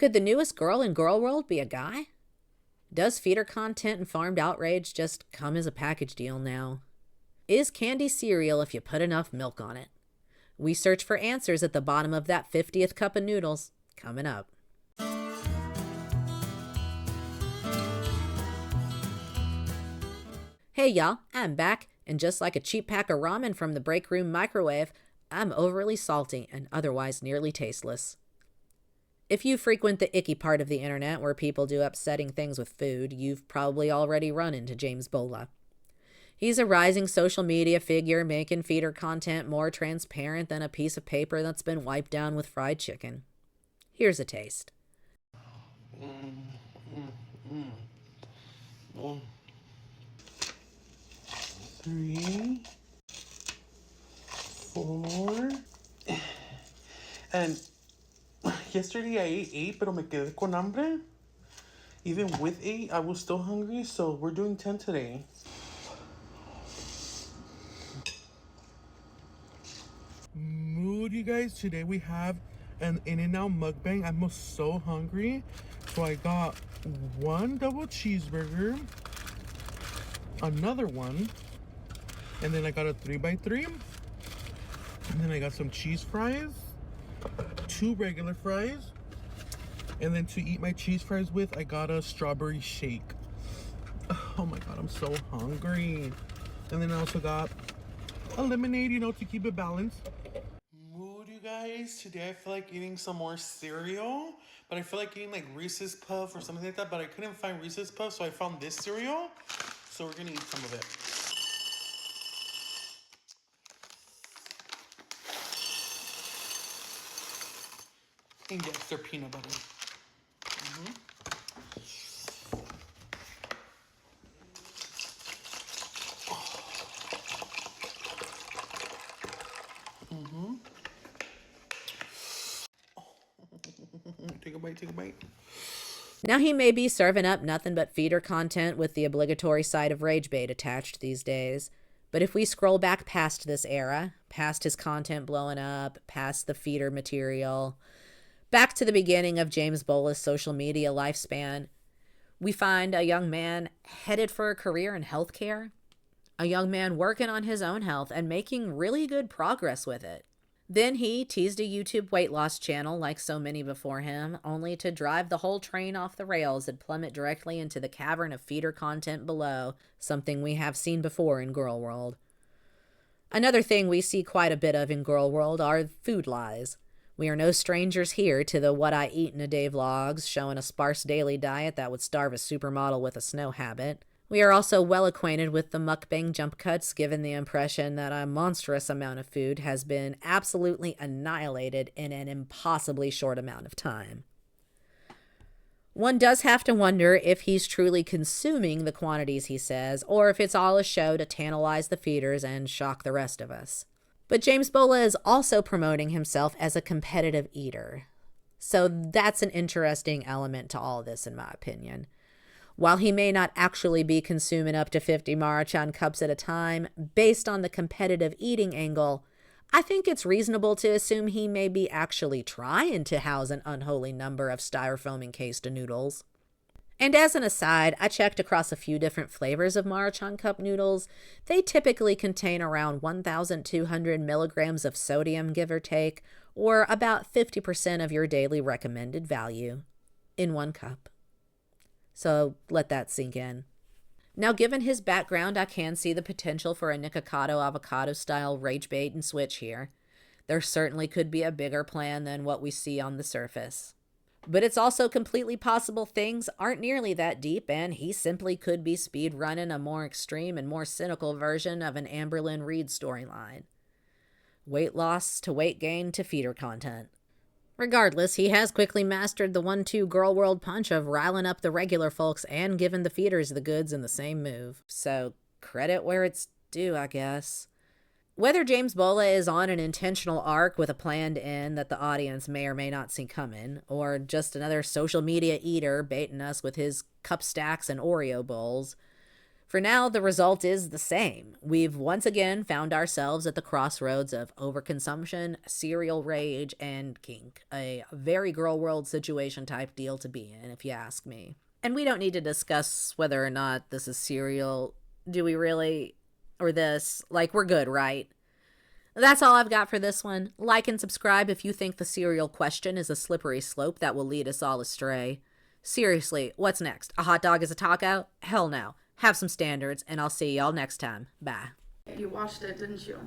Could the newest girl in Girl World be a guy? Does feeder content and farmed outrage just come as a package deal now? Is candy cereal if you put enough milk on it? We search for answers at the bottom of that 50th cup of noodles, coming up. Hey y'all, I'm back, and just like a cheap pack of ramen from the break room microwave, I'm overly salty and otherwise nearly tasteless. If you frequent the icky part of the internet where people do upsetting things with food, you've probably already run into James Bola. He's a rising social media figure making feeder content more transparent than a piece of paper that's been wiped down with fried chicken. Here's a taste. 3, 4. And yesterday I ate 8, pero me quedé con hambre. Even with 8, I was still hungry, so we're doing 10 today. Mood, you guys. Today we have an In-N-Out mukbang. I'm so hungry. So I got one double cheeseburger, another one, and then I got a 3x3, and then I got some cheese fries, 2 regular fries, and then to eat my cheese fries with, I got a strawberry shake. Oh my god, I'm so hungry. And then I also got a lemonade, to keep it balanced. Mood, you guys. Today I feel like eating some more cereal, but I feel like eating like Reese's Puff or something like that, but I couldn't find Reese's Puff, so I found this cereal. So we're gonna eat some of it. And yes, they're peanut butter. Take a bite, take a bite. Now he may be serving up nothing but feeder content with the obligatory side of rage bait attached these days. But if we scroll back past this era, past his content blowing up, past the feeder material, back to the beginning of James Bola's social media lifespan, we find a young man headed for a career in healthcare, a young man working on his own health and making really good progress with it. Then he teased a YouTube weight loss channel like so many before him, only to drive the whole train off the rails and plummet directly into the cavern of feeder content below, something we have seen before in Girl World. Another thing we see quite a bit of in Girl World are food lies. We are no strangers here to the what I eat in a day vlogs, showing a sparse daily diet that would starve a supermodel with a snow habit. We are also well acquainted with the mukbang jump cuts, given the impression that a monstrous amount of food has been absolutely annihilated in an impossibly short amount of time. One does have to wonder if he's truly consuming the quantities he says, or if it's all a show to tantalize the feeders and shock the rest of us. But James Bola is also promoting himself as a competitive eater. So that's an interesting element to all this, in my opinion. While he may not actually be consuming up to 50 Maruchan cups at a time, based on the competitive eating angle, I think it's reasonable to assume he may be actually trying to house an unholy number of styrofoam encased noodles. And as an aside, I checked across a few different flavors of Maruchan cup noodles. They typically contain around 1,200 milligrams of sodium, give or take, or about 50% of your daily recommended value in one cup. So let that sink in. Now, given his background, I can see the potential for a Nikocado avocado style rage bait and switch here. There certainly could be a bigger plan than what we see on the surface. But it's also completely possible things aren't nearly that deep, and he simply could be speed running a more extreme and more cynical version of an Amberlynn Reid storyline. Weight loss to weight gain to feeder content. Regardless, he has quickly mastered the 1-2 Girl World punch of riling up the regular folks and giving the feeders the goods in the same move. So, credit where it's due, I guess. Whether James Bola is on an intentional arc with a planned end that the audience may or may not see coming, or just another social media eater baiting us with his cup stacks and Oreo bowls, For now, the result is the same. We've once again found ourselves at the crossroads of overconsumption, cereal rage, and kink. A very girl world situation type deal to be in, if you ask me. And we don't need to discuss whether or not this is cereal. Do we really? Or this? Like, we're good, right? That's all I've got for this one. Like and subscribe if you think the cereal question is a slippery slope that will lead us all astray. Seriously, what's next? A hot dog is a taco? Hell no. Have some standards, and I'll see y'all next time. Bye. You watched it, didn't you?